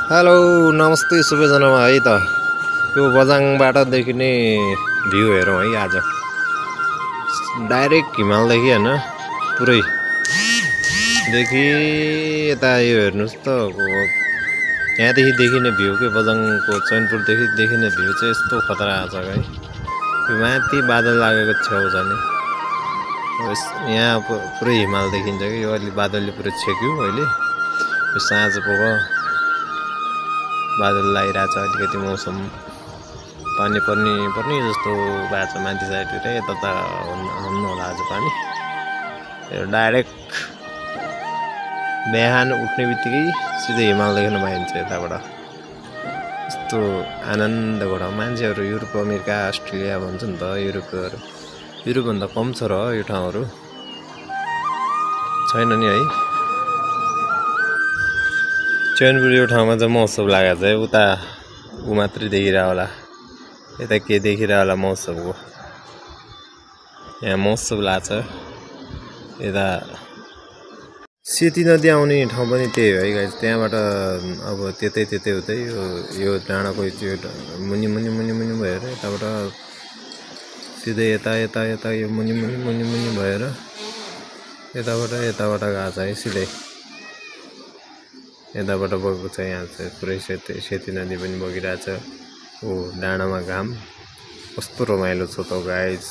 Hello नमस्ते सबैजनामा है त यो बजाङबाट देखिने भ्यू हेरौँ है आज डाइरेक्ट हिमालदेखि हैन पुरै देखि यता यो हेर्नुस् त यहाँदेखि देखिने भ्यू के बजाङको चैनपुरदेखि देखिने भ्यू चाहिँ यस्तो खतरा छ है यो माथि बादल लागेको छेउ छ नि यहाँ पुरै हिमाल देखिन्छ कि यो अलि बादलले पुरै छेक्यो अहिले यो साँझ पुग्यो बादल लागिरहेछ अलिकति मौसम पानी पर्ने जस्तो भएको छ माथि साइडतिर यता त हुन्न होला आज पानी यो डाइरेक्ट बिहान उठ्ने बित्तिकै सिधै हिमाल देख्न पाइन्छ यताबाट यस्तो आनन्दको ठाउँ मान्छेहरू युरोप अमेरिका अस्ट्रेलिया भन्छ नि त युरोपभन्दा कम छ र यो ठाउँहरू छैन नि है चैनपुर यो ठाउँमा चाहिँ महोत्सव लागेको छ है उता ऊ मात्रै देखिरह होला यता के देखिरह होला महोत्सवको यहाँ महोत्सव लाग्छ यता सेती नदी आउने ठाउँ पनि त्यही हो है गाइस त्यहाँबाट अब त्यतै उतै यो डाँडाको मुनि भएर यताबाट सिधै यता यो मुनि भएर यताबाट गएको छ है सिधै यताबाट बगेको छ यहाँ चाहिँ पुरै सेती नदी पनि बगिरहेछ ओ डाँडामा घाम कस्तो रमाइलो छ त गाइस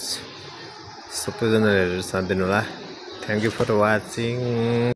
सबैजनाले हेरेर साथ दिनु होला थ्यांक यू फर वाचिङ।